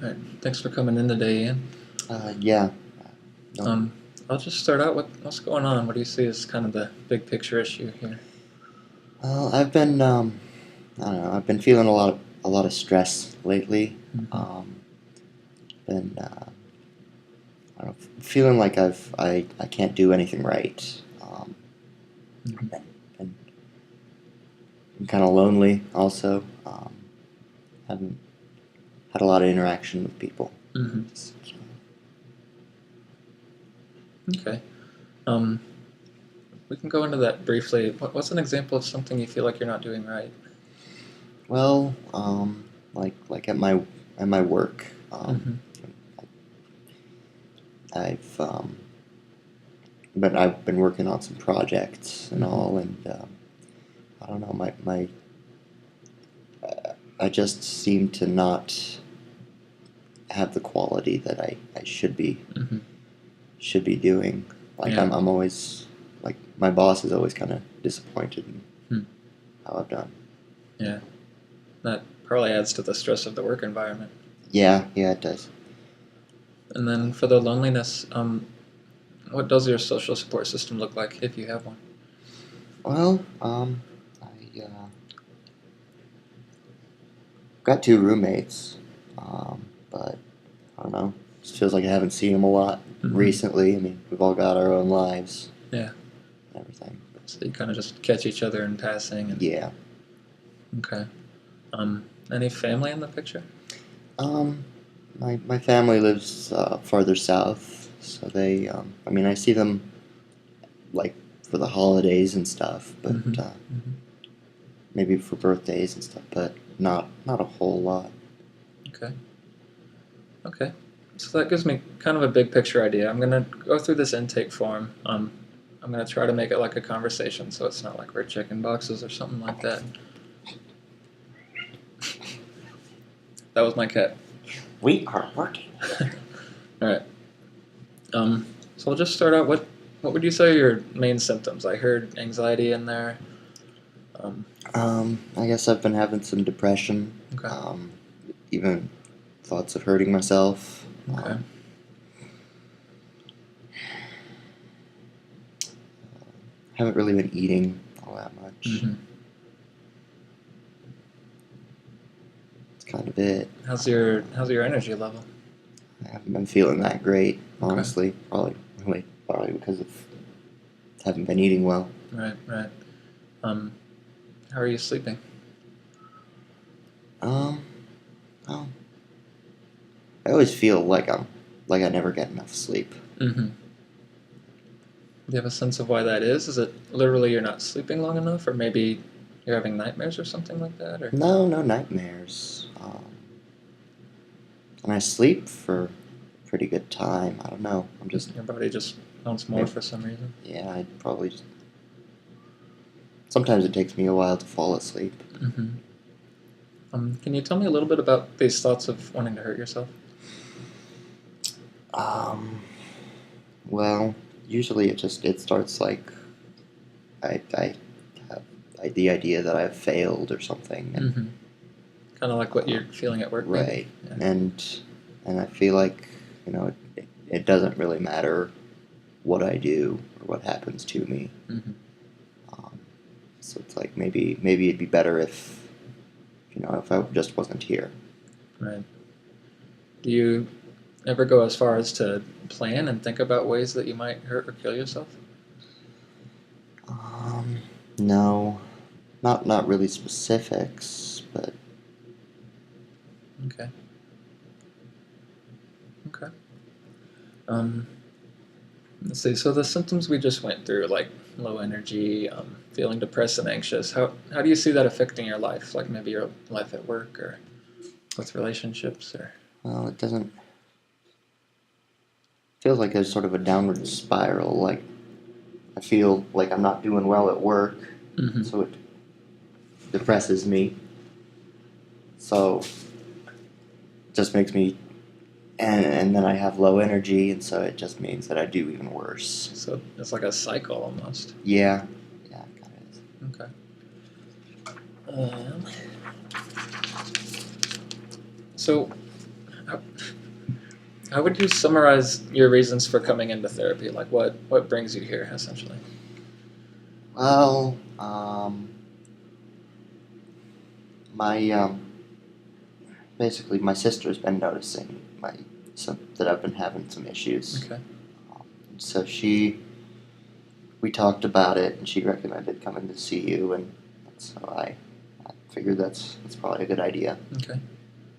All right. Thanks for coming in today, Ian. Yeah. No. Um, I'll just start out. What's going on? What do you see as kind of the big picture issue here? Well, I've been I don't know. I've been feeling a lot of stress lately. Mm-hmm. Been I don't know, feeling like I can't do anything right. Mm-hmm. Been kind of lonely also. Haven't had a lot of interaction with people. Mm-hmm. Just, Okay. Um, we can go into that briefly. What's an example of something you feel like you're not doing right? well, like at my work, Mm-hmm. I've I've been working on some projects and Mm-hmm. all, and I don't know, my I just seem to not have the quality that I Mm-hmm. should be doing. Like Yeah. I'm always like my boss is always kind of disappointed in Hmm. how I've done. Yeah. That probably adds to the stress of the work environment. Yeah, yeah, it does. And then for the loneliness, what does your social support system look like if you have one? Well, I got two roommates, but I don't know. Just feels like I haven't seen them a lot Mm-hmm. recently. I mean, we've all got our own lives Yeah. and everything. So you kind of just catch each other in passing and Yeah. okay. Any family in the picture? Um, my family lives farther south, so they. I mean, I see them like for the holidays and stuff, but Mm-hmm. Mm-hmm. maybe for birthdays and stuff, but not a whole lot. Okay. Okay. So that gives me kind of a big picture idea. I'm gonna go through this intake form. I'm gonna try to make it like a conversation, so it's not like we're checking boxes or something like that. That was my cat. We are working. All right. So I'll just start out. What would you say are your main symptoms? I heard anxiety in there. Um, I guess I've been having some depression. okay. Even thoughts of hurting myself. Okay. Haven't really been eating all that much. Mm-hmm. That's kind of it. How's your energy level? I haven't been feeling that great, Okay. honestly. Probably because of haven't been eating well. Right. Right. Um, how are you sleeping? Um, well, I always feel like I never get enough sleep. Mm-hmm. Do you have a sense of why that is? Is it literally you're not sleeping long enough, or maybe you're having nightmares or something like that? Or No, no nightmares. And I sleep for a pretty good time. I don't know. I'm just your body just wants more maybe, for some reason? yeah. I probably just sometimes it takes me a while to fall asleep. Mm-hmm. Can you tell me a little bit about these thoughts of wanting to hurt yourself? Um, well, usually it starts like I have the idea that I've failed or something, and Mm-hmm. Kind of like what you're feeling at work, maybe? right, Yeah. and I feel like it doesn't really matter what I do or what happens to me. Mm-hmm. Um, so it's like maybe it'd be better if I just wasn't here. Right. Do you ever go as far as to plan and think about ways that you might hurt or kill yourself? Um, no, not really specifics, but Okay. Okay. Um, let's see. So the symptoms we just went through, like low energy, feeling depressed and anxious, how do you see that affecting your life? Like maybe your life at work or with relationships or. well, it doesn't feels like there's sort of a downward spiral. Like I feel like I'm not doing well at work, Mm-hmm. so it depresses me. So it just makes me, and then I have low energy, and so it just means that I do even worse. So it's like a cycle almost. Yeah, yeah, it kind of is. Okay. Um, so how, how would you summarize your reasons for coming into therapy? Like, what brings you here, essentially? Well, my basically my sister's been noticing that I've been having some issues. Okay. So we talked about it, and she recommended coming to see you, and so I figured that's probably a good idea. Okay.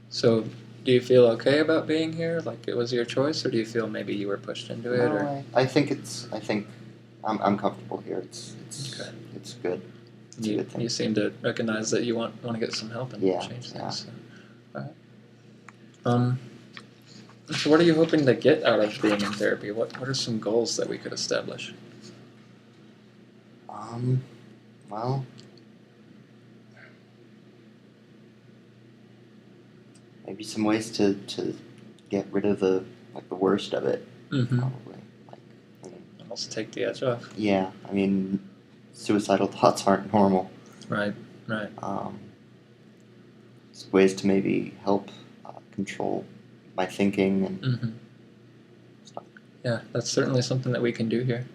So, do you feel okay about being here? Like it was your choice, or do you feel maybe you were pushed into it? Or No, I think I'm comfortable here. Okay. It's good. It's a you good thing. you seem to recognize that you want to get some help and Yeah, change yeah. things. So, all right. So what are you hoping to get out of being in therapy? What are some goals that we could establish? Well, maybe some ways to get rid of the worst of it. Mm-hmm. Probably. I mean, Almost take the edge off. yeah. I mean, suicidal thoughts aren't normal. Right. Right. Ways to maybe help control my thinking and Mm-hmm. stuff. Yeah, that's certainly something that we can do here.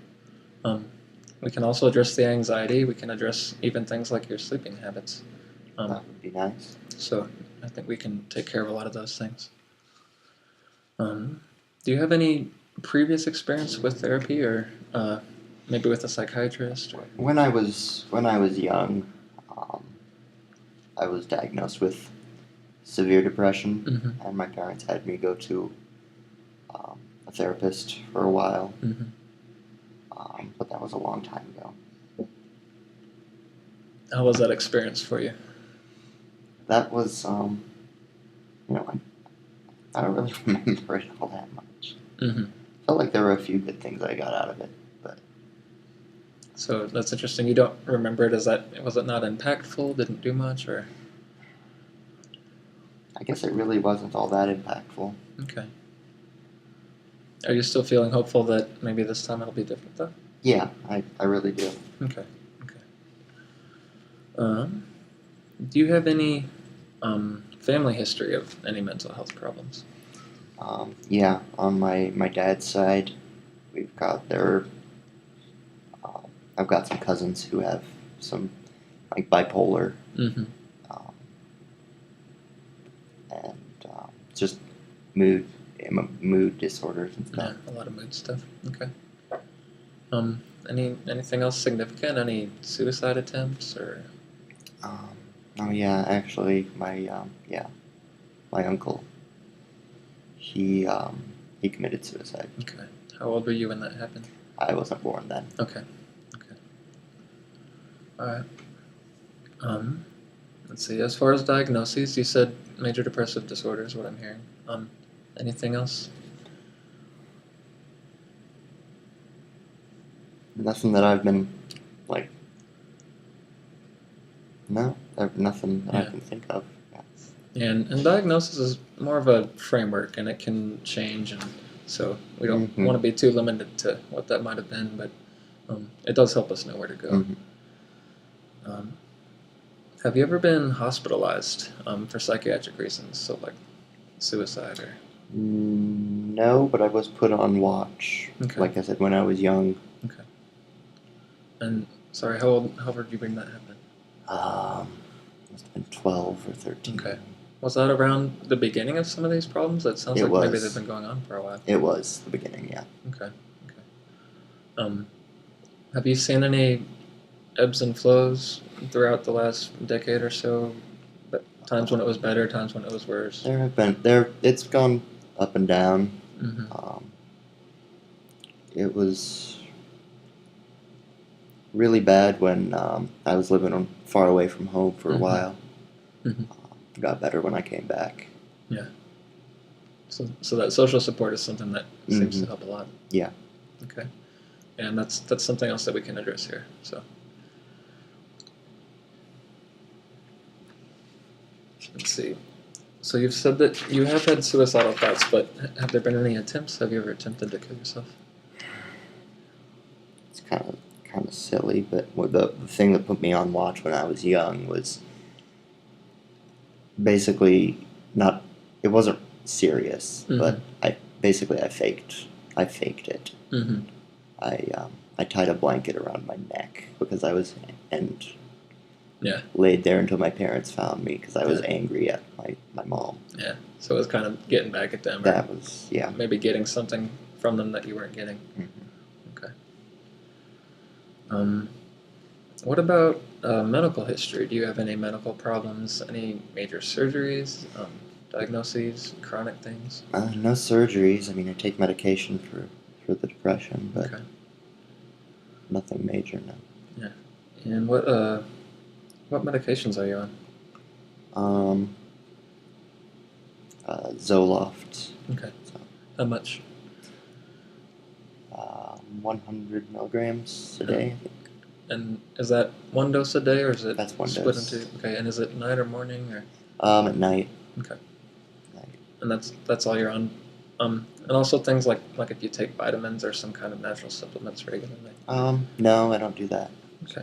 We can also address the anxiety. We can address even things like your sleeping habits. That would be nice. So I think we can take care of a lot of those things. Do you have any previous experience with therapy, or maybe with a psychiatrist? Or... When I was young, I was diagnosed with severe depression, Mm-hmm. and my parents had me go to a therapist for a while. Mm-hmm. But that was a long time ago. How was that experience for you? That was, I don't really remember it all that much. Mm-hmm. Felt like there were a few good things I got out of it, but So that's interesting. You don't remember it. Was it not impactful? Didn't do much, or I guess it really wasn't all that impactful. okay? Are you still feeling hopeful that maybe this time it'll be different, though? Yeah, I really do. Okay. Do you have any family history of any mental health problems? Yeah, on my dad's side, I've got some cousins who have some bipolar Mm-hmm. um, and just mood mood disorders and Yeah, stuff. a lot of mood stuff. Okay. Anything else significant? Any suicide attempts or? Oh yeah, actually, my uncle, he committed suicide. Okay. How old were you when that happened? I wasn't born then. Okay. All right. Let's see. As far as diagnoses, you said major depressive disorder is what I'm hearing. Anything else? Nothing that I've been like. No, nothing that I Yeah. can think of. Yeah. And diagnosis is more of a framework, and it can change, and so we don't Mhm. want to be too limited to what that might have been, but it does help us know where to go. Mhm. Have you ever been hospitalized for psychiatric reasons, so like suicide or? No, but I was put on watch. Okay. Like I said, when I was young. Okay. And sorry, how old did you bring that happen? Must have been 12 or 13. Okay. Was that around the beginning of some of these problems? That sounds It like maybe was. they've been going on for a while. It was the beginning, yeah. Okay. Have you seen any ebbs and flows throughout the last decade or so? But times when it was better, times when it was worse. It's gone up and down. Mm-hmm. It was really bad when I was living far away from home for a Mhm. while. Mhm. Got better when I came back. So that social support is something that seems to Mhm. help a lot. Yeah. Okay. And that's something else that we can address here. So let's see. So you've said that you have had suicidal thoughts, but have there been any attempts? Have you ever attempted to kill yourself? It's kind of silly, but the thing that put me on watch when I was young was basically not. It wasn't serious, Mhm. but I faked it. Mm-hmm. I tied a blanket around my neck because I was and Yeah. laid there until my parents found me because I was Yeah. angry at my mom. Yeah. So it was kind of getting back at them, or That was maybe getting something from them that you weren't getting. Mhm. Okay. What about medical history? Do you have any medical problems? Any major surgeries? Diagnoses? Chronic things? No surgeries. I mean, I take medication for the depression, but Okay. nothing major. No. And what medications are you on? Um, Zoloft. Okay. So, How much? 100 milligrams a day. I think. And is that one dose a day, or is it That's one split dose. into? Okay. And is it night or morning, or? At night. Okay. Night. And that's all you're on. And also things like if you take vitamins or some kind of natural supplements regularly. No, I don't do that. Okay.